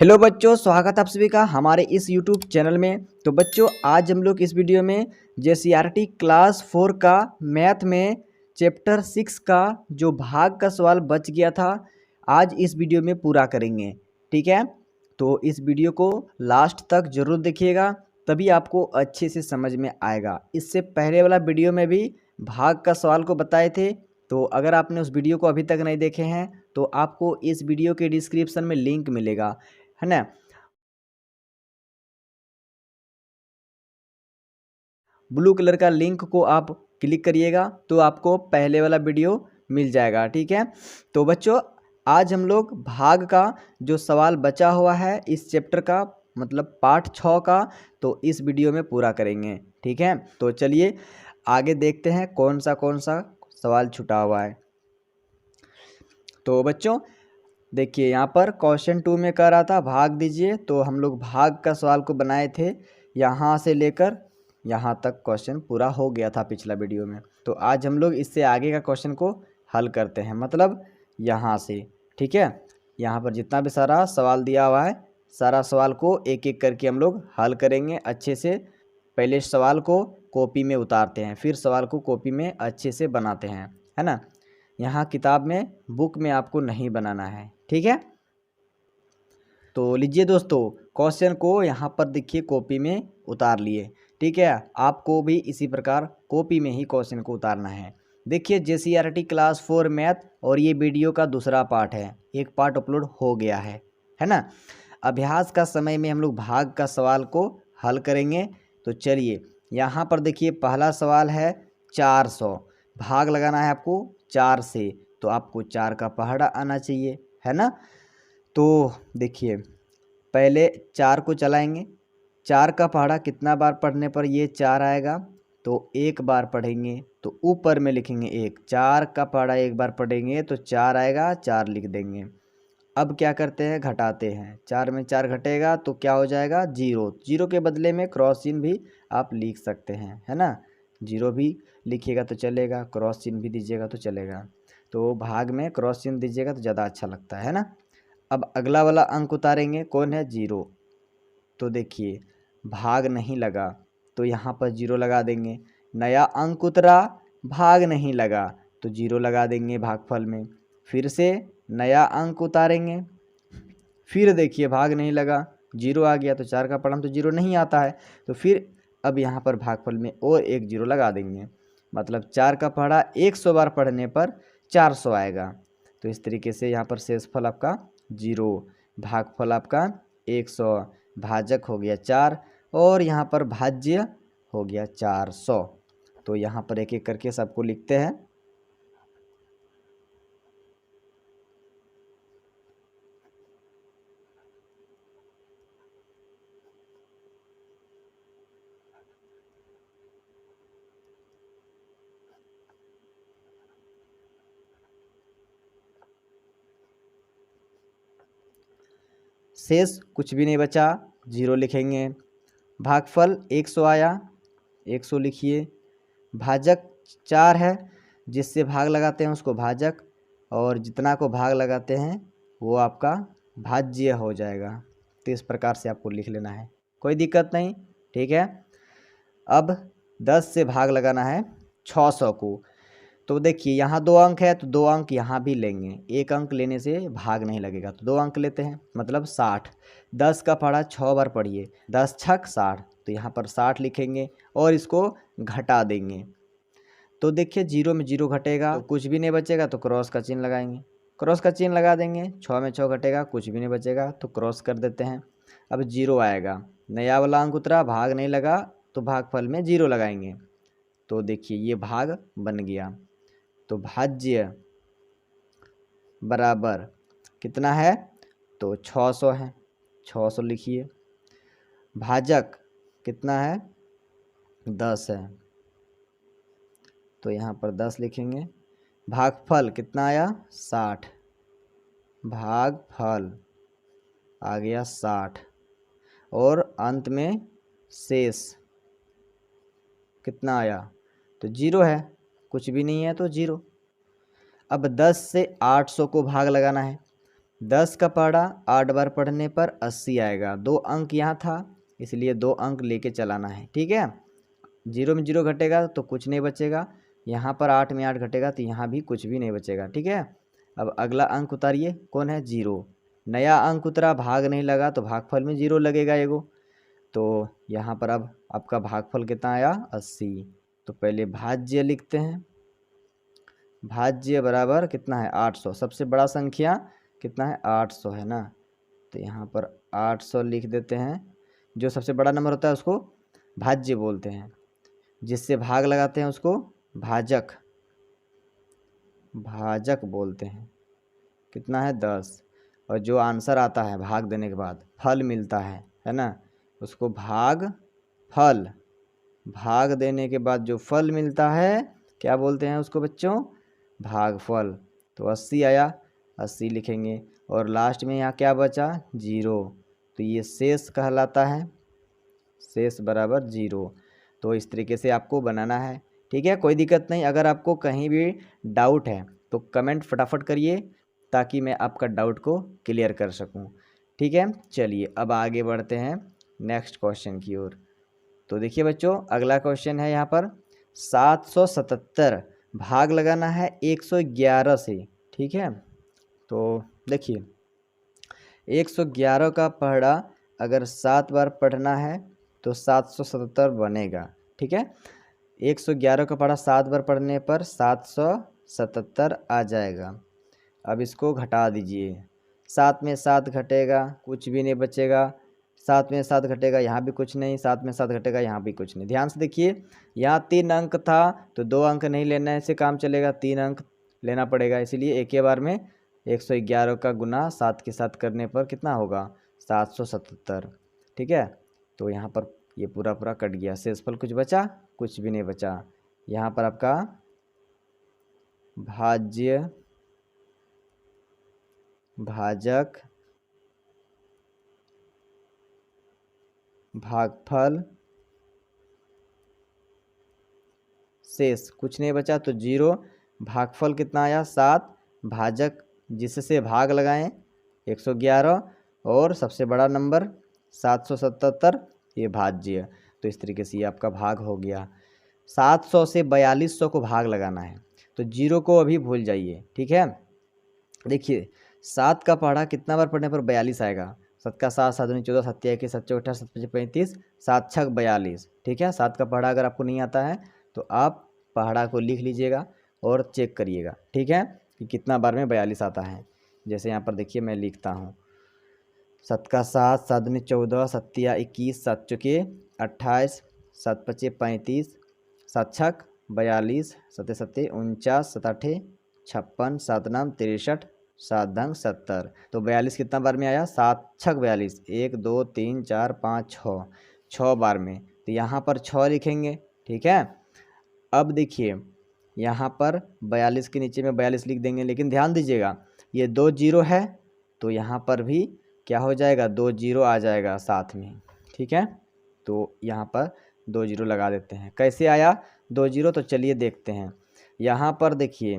Hello बच्चों, स्वागत है आप सभी का हमारे इस यूट्यूब चैनल में। तो बच्चों, आज हम लोग इस वीडियो में जेसीईआरटी क्लास 4 का मैथ में चैप्टर 6 का जो भाग का सवाल बच गया था, आज इस वीडियो में पूरा करेंगे। ठीक है, तो इस वीडियो को लास्ट तक ज़रूर देखिएगा, तभी आपको अच्छे से समझ में आएगा। इससे पहले वाला वीडियो में भी भाग का सवाल को बताए थे, तो अगर आपने उस वीडियो को अभी तक नहीं देखे हैं तो आपको इस वीडियो के डिस्क्रिप्शन में लिंक मिलेगा, है ना। ब्लू कलर का लिंक को आप क्लिक करिएगा तो आपको पहले वाला वीडियो मिल जाएगा। ठीक है, तो बच्चों आज हम लोग भाग का जो सवाल बचा हुआ है इस चैप्टर का, मतलब पार्ट 6 का, तो इस वीडियो में पूरा करेंगे। ठीक है, तो चलिए आगे देखते हैं कौन सा सवाल छूटा हुआ है। तो बच्चों देखिए, यहाँ पर क्वेश्चन 2 में कह रहा था भाग दीजिए, तो हम लोग भाग का सवाल को बनाए थे। यहाँ से लेकर यहाँ तक क्वेश्चन पूरा हो गया था पिछला वीडियो में। तो आज हम लोग इससे आगे का क्वेश्चन को हल करते हैं, मतलब यहाँ से। ठीक है, यहाँ पर जितना भी सारा सवाल दिया हुआ है, सारा सवाल को एक एक करके हम लोग हल करेंगे अच्छे से। पहले सवाल को कॉपी में उतारते हैं, फिर सवाल को कॉपी में अच्छे से बनाते हैं, है ना। यहाँ किताब में, बुक में आपको नहीं बनाना है। ठीक है, तो लीजिए दोस्तों, क्वेश्चन को यहाँ पर देखिए कॉपी में उतार लिए। ठीक है, आपको भी इसी प्रकार कॉपी में ही क्वेश्चन को उतारना है। देखिए, जेसीईआरटी क्लास 4 मैथ, और ये वीडियो का दूसरा पार्ट है, एक पार्ट अपलोड हो गया है ना। अभ्यास का समय में हम लोग भाग का सवाल को हल करेंगे। तो चलिए, यहाँ पर देखिए पहला सवाल है 400, भाग लगाना है आपको 4 से, तो आपको 4 का पहाड़ा आना चाहिए, है ना। तो देखिए, पहले 4 को चलाएंगे। 4 का पहाड़ा कितना बार पढ़ने पर ये 4 आएगा, तो एक बार पढ़ेंगे तो ऊपर में लिखेंगे 1। 4 का पहाड़ा एक बार पढ़ेंगे तो 4 आएगा, 4 लिख देंगे। अब क्या करते हैं, घटाते हैं। 4 में 4 घटेगा तो क्या हो जाएगा, 0। 0 के बदले में क्रॉस चिन्ह भी आप लिख सकते हैं, है ना। 0 भी लिखिएगा तो चलेगा, क्रॉस चिन्ह भी दीजिएगा तो चलेगा। तो भाग में क्रॉस चिन्ह दीजिएगा तो ज़्यादा अच्छा लगता है ना। अब अगला वाला अंक उतारेंगे, कौन है, 0। तो देखिए भाग नहीं लगा, तो यहाँ पर 0 लगा देंगे। नया अंक उतरा, भाग नहीं लगा, तो 0 लगा देंगे भागफल में। फिर से नया अंक उतारेंगे, फिर देखिए भाग नहीं लगा, 0 आ गया, तो 4 का पढ़म तो 0 नहीं आता है। तो फिर अब यहाँ पर भागफल में और एक 0 लगा देंगे, मतलब 4 का पढ़ा 100 बार पढ़ने पर 400 आएगा। तो इस तरीके से यहाँ पर शेषफल आपका 0, भागफल आपका 100, भाजक हो गया 4, और यहाँ पर भाज्य हो गया 400। तो यहाँ पर एक एक करके सबको लिखते हैं। शेष कुछ भी नहीं बचा, 0 लिखेंगे। भागफल 100 आया, 100 लिखिए। भाजक 4 है, जिससे भाग लगाते हैं उसको भाजक, और जितना को भाग लगाते हैं वो आपका भाज्य हो जाएगा। तो इस प्रकार से आपको लिख लेना है, कोई दिक्कत नहीं। ठीक है, अब 10 से भाग लगाना है 600 को। तो देखिए यहाँ 2 अंक है, तो 2 अंक यहाँ भी लेंगे। एक अंक लेने से भाग नहीं लगेगा, तो 2 अंक लेते हैं, मतलब 60। 10 का पढ़ा 6 बार पढ़िए, 10 छक 60, तो यहाँ पर 60 लिखेंगे और इसको घटा देंगे। तो देखिए 0 में 0 घटेगा तो कुछ भी नहीं बचेगा, तो क्रॉस का चिन्ह लगाएंगे, क्रॉस का चिन्ह लगा देंगे। 6 में 6 घटेगा, कुछ भी नहीं बचेगा, तो क्रॉस कर देते हैं। अब 0 आएगा, नया वाला अंक उतरा, भाग नहीं लगा, तो भागफल में 0 लगाएंगे। तो देखिए ये भाग बन गया। तो भाज्य बराबर कितना है, तो 600 है, 600 लिखिए। भाजक कितना है, 10 है, तो यहाँ पर 10 लिखेंगे। भागफल कितना आया, 60, भागफल आ गया 60, और अंत में शेष कितना आया, तो 0 है, कुछ भी नहीं है तो 0। अब 10 से 800 को भाग लगाना है। 10 का पहाड़ा 8 बार पढ़ने पर 80 आएगा। 2 अंक यहाँ था इसलिए 2 अंक लेके चलाना है, ठीक है। 0 में 0 घटेगा तो कुछ नहीं बचेगा, यहाँ पर 8 में 8 घटेगा तो यहाँ भी कुछ भी नहीं बचेगा, ठीक है। अब अगला अंक उतारिए, कौन है 0। नया अंक उतरा, भाग नहीं लगा तो भागफल में 0 लगेगा एगो। तो यहाँ पर अब आपका भागफल कितना आया 80। तो पहले भाज्य लिखते हैं, भाज्य बराबर कितना है 800। सबसे बड़ा संख्या कितना है 800 है ना, तो यहाँ पर 800 लिख देते हैं। जो सबसे बड़ा नंबर होता है उसको भाज्य बोलते हैं, जिससे भाग लगाते हैं उसको भाजक, भाजक बोलते हैं। कितना है 10, और जो आंसर आता है भाग देने के बाद फल मिलता है ना, उसको भाग फल, भाग देने के बाद जो फल मिलता है क्या बोलते हैं उसको बच्चों, भागफल। तो 80 आया, 80 लिखेंगे, और लास्ट में यहाँ क्या बचा 0, तो ये शेष कहलाता है, शेष बराबर 0। तो इस तरीके से आपको बनाना है, ठीक है। कोई दिक्कत नहीं, अगर आपको कहीं भी डाउट है तो कमेंट फटाफट करिए ताकि मैं आपका डाउट को क्लियर कर सकूं, ठीक है। चलिए अब आगे बढ़ते हैं नेक्स्ट क्वेश्चन की ओर। तो देखिए बच्चों, अगला क्वेश्चन है यहाँ पर 777 भाग लगाना है 111 से, ठीक है। तो देखिए 111 का पहाड़ा अगर 7 बार पढ़ना है तो 777 बनेगा, ठीक है। 111 का पहाड़ा 7 बार पढ़ने पर 777 आ जाएगा। अब इसको घटा दीजिए, 7 में 7 घटेगा कुछ भी नहीं बचेगा, 7 में 7 घटेगा यहाँ भी कुछ नहीं, 7 में 7 घटेगा यहाँ भी कुछ नहीं। ध्यान से देखिए, यहाँ 3 अंक था तो 2 अंक नहीं लेना से काम चलेगा, 3 अंक लेना पड़ेगा। इसीलिए एक ही बार में 111 का गुना 7 के साथ करने पर कितना होगा 777, ठीक है। तो यहाँ पर ये पूरा पूरा कट गया, शेषफल कुछ बचा, कुछ भी नहीं बचा। यहाँ पर आपका भाज्य, भाजक, भागफल, शेष कुछ नहीं बचा तो 0। भागफल कितना आया 7, भाजक जिससे भाग लगाएं 111, और सबसे बड़ा नंबर 777 ये भाज्य। तो इस तरीके से ये आपका भाग हो गया। 700 से 4200 को भाग लगाना है तो 0 को अभी भूल जाइए, ठीक है। देखिए 7 का पहाड़ा कितना बार पढ़ने पर 42 आएगा, 7 का 7, 7 दूनी 14, 7 1 7 4 18, 7 5 35, 7 6 42, ठीक है। 7 का पहाड़ा अगर आपको नहीं आता है तो आप पहाड़ा को लिख लीजिएगा और चेक करिएगा, ठीक है, कि कितना बार में 42 आता है। जैसे यहाँ पर देखिए मैं लिखता हूँ, 7 का 7, 7 दूनी 14, 7 या 21, 7 चौके 28, 7 5 35, 7 6 42, 7 7 49, 7 8 56, 7 9 63, 7 10 70। तो 42 कितना बार में आया 7 6 42, 1 2 3 4 5 6 बार में। तो यहाँ पर 6 लिखेंगे, ठीक है। अब देखिए यहाँ पर 42 के नीचे में 42 लिख देंगे, लेकिन ध्यान दीजिएगा ये 2 0 है तो यहाँ पर भी क्या हो जाएगा 2 0 आ जाएगा साथ में, ठीक है। तो यहाँ पर 2 0 लगा देते हैं। कैसे आया 2 0, तो चलिए देखते हैं। यहाँ पर देखिए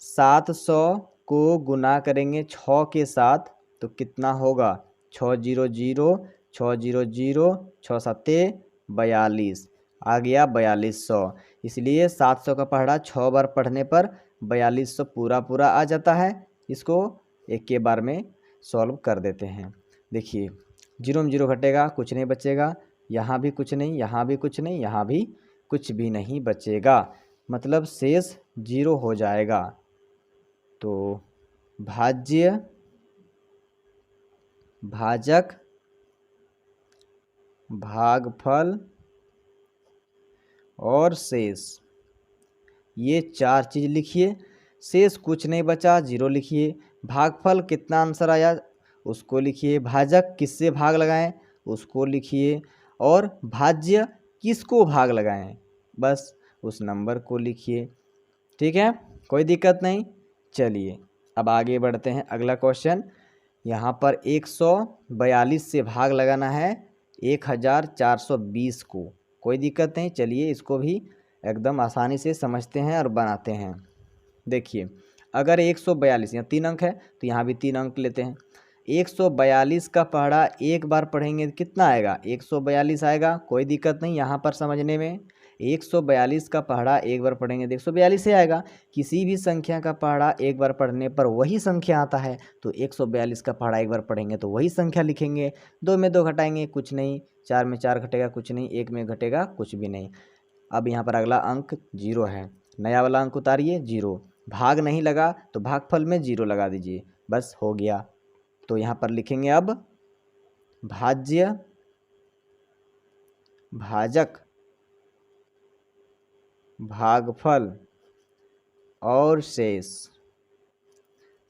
700 को गुना करेंगे 6 के साथ तो कितना होगा 6 0 0, 6 0 0, 6 7 42 आ गया 4200। इसलिए 700 का पहाड़ा 6 बार पढ़ने पर 4200 पूरा पूरा आ जाता है। इसको एक के बार में सॉल्व कर देते हैं। देखिए 0 में 0 घटेगा, कुछ नहीं बचेगा, यहाँ भी कुछ नहीं, यहाँ भी कुछ नहीं, यहाँ भी कुछ भी नहीं बचेगा, मतलब शेष 0 हो जाएगा। तो भाज्य, भाजक, भागफल और शेष, ये 4 चीज़ लिखिए। शेष कुछ नहीं बचा 0 लिखिए। भागफल कितना आंसर आया उसको लिखिए। भाजक किससे भाग लगाएं उसको लिखिए। और भाज्य किसको भाग लगाएं बस उस नंबर को लिखिए, ठीक है, कोई दिक्कत नहीं। चलिए अब आगे बढ़ते हैं। अगला क्वेश्चन, यहाँ पर 142 से भाग लगाना है 1420 को। कोई दिक्कत नहीं, चलिए इसको भी एकदम आसानी से समझते हैं और बनाते हैं। देखिए अगर 142 यहाँ 3 अंक है तो यहाँ भी 3 अंक लेते हैं। 142 का पहाड़ा एक बार पढ़ेंगे तो कितना आएगा, 142 आएगा, कोई दिक्कत नहीं यहाँ पर समझने में। 142 का पहाड़ा एक बार पढ़ेंगे तो 142 ही आएगा। किसी भी संख्या का पहाड़ा एक बार पढ़ने पर वही संख्या आता है, तो 142 का पहाड़ा एक बार पढ़ेंगे तो वही संख्या लिखेंगे। 2 में 2 घटाएंगे कुछ नहीं, 4 में 4 घटेगा कुछ नहीं, 1 में घटेगा कुछ भी नहीं। अब यहाँ पर अगला अंक 0 है, नया वाला अंक उतारिए 0। भाग नहीं लगा तो भागफल में 0 लगा दीजिए, बस हो गया। तो यहाँ पर लिखेंगे अब भाज्य, भाजक, भागफल और शेष।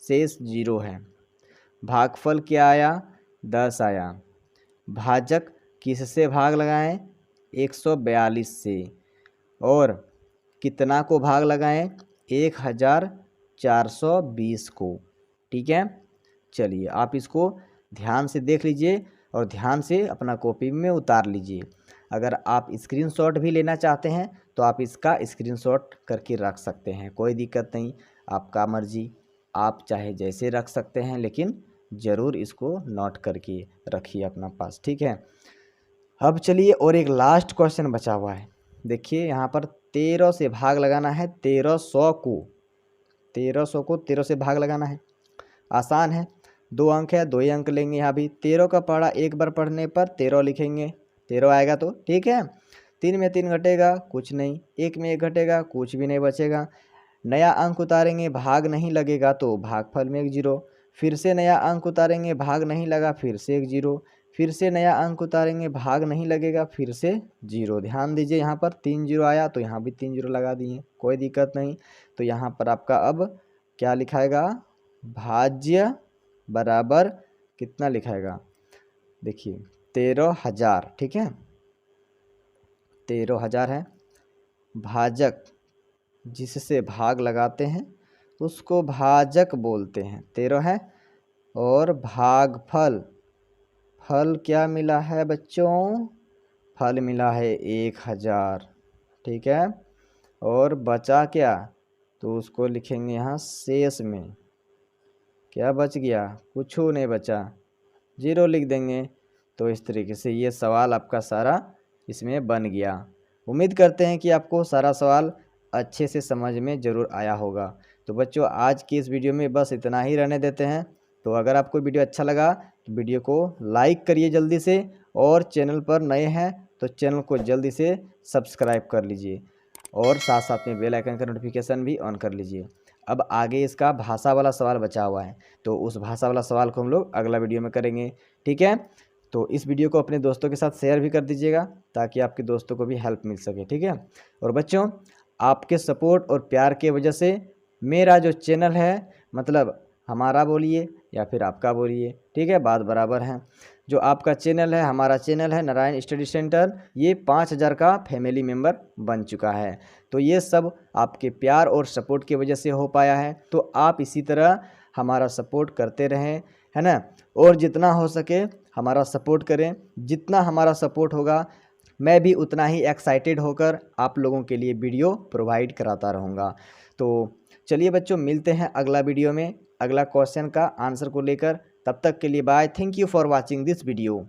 शेष 0 है। भागफल क्या आया, 10 आया। भाजक किससे भाग लगाएं, 142 से। और कितना को भाग लगाएं, 1420 को। ठीक है, चलिए आप इसको ध्यान से देख लीजिए और ध्यान से अपना कॉपी में उतार लीजिए। अगर आप स्क्रीनशॉट भी लेना चाहते हैं तो आप इसका स्क्रीनशॉट करके रख सकते हैं, कोई दिक्कत नहीं, आपका मर्जी, आप चाहे जैसे रख सकते हैं, लेकिन ज़रूर इसको नोट करके रखिए अपना पास। ठीक है, अब चलिए और एक लास्ट क्वेश्चन बचा हुआ है। देखिए यहाँ पर 13 से भाग लगाना है, 1300 को 1300 से भाग लगाना है। आसान है, 2 अंक है, 2 ही अंक लेंगे। यहाँ भी 13 का पहाड़ा एक बार पढ़ने पर 13 लिखेंगे, 13 आएगा तो ठीक है। 3 में 3 घटेगा कुछ नहीं, 1 में 1 घटेगा कुछ भी नहीं बचेगा। नया अंक उतारेंगे, भाग नहीं लगेगा तो भागफल में 1 0। फिर से नया अंक उतारेंगे, भाग नहीं लगा, फिर से 1 0। फिर से नया अंक उतारेंगे, भाग नहीं लगेगा, फिर से 0। ध्यान दीजिए यहाँ पर 3 0 आया तो यहाँ भी 3 0 लगा दिए, कोई दिक्कत नहीं। तो यहाँ पर आपका अब क्या लिखाएगा, भाज्य बराबर कितना लिखाएगा, देखिए 13,000। ठीक है, 13,000 है। भाजक जिससे भाग लगाते हैं उसको भाजक बोलते हैं, 13 है। और भागफल, फल क्या मिला है बच्चों, फल मिला है 1000। ठीक है, और बचा क्या, तो उसको लिखेंगे यहाँ शेष में। क्या बच गया, कुछ नहीं बचा, 0 लिख देंगे। तो इस तरीके से ये सवाल आपका सारा इसमें बन गया। उम्मीद करते हैं कि आपको सारा सवाल अच्छे से समझ में ज़रूर आया होगा। तो बच्चों आज की इस वीडियो में बस इतना ही रहने देते हैं। तो अगर आपको वीडियो अच्छा लगा तो वीडियो को लाइक करिए जल्दी से, और चैनल पर नए हैं तो चैनल को जल्दी से सब्सक्राइब कर लीजिए, और साथ साथ में बेल आइकन का नोटिफिकेशन भी ऑन कर लीजिए। अब आगे इसका भाषा वाला सवाल बचा हुआ है, तो उस भाषा वाला सवाल को हम लोग अगला वीडियो में करेंगे। ठीक है, तो इस वीडियो को अपने दोस्तों के साथ शेयर भी कर दीजिएगा ताकि आपके दोस्तों को भी हेल्प मिल सके। ठीक है, और बच्चों आपके सपोर्ट और प्यार की वजह से मेरा जो चैनल है, मतलब हमारा बोलिए या फिर आपका बोलिए, ठीक है, बात बराबर है। जो आपका चैनल है, हमारा चैनल है नारायण स्टडी सेंटर, ये 5000 का फैमिली मेम्बर बन चुका है। तो ये सब आपके प्यार और सपोर्ट की वजह से हो पाया है। तो आप इसी तरह हमारा सपोर्ट करते रहें, है ना, और जितना हो सके हमारा सपोर्ट करें। जितना हमारा सपोर्ट होगा मैं भी उतना ही एक्साइटेड होकर आप लोगों के लिए वीडियो प्रोवाइड कराता रहूँगा। तो चलिए बच्चों, मिलते हैं अगला वीडियो में अगला क्वेश्चन का आंसर को लेकर। तब तक के लिए bye, thank you for watching this video.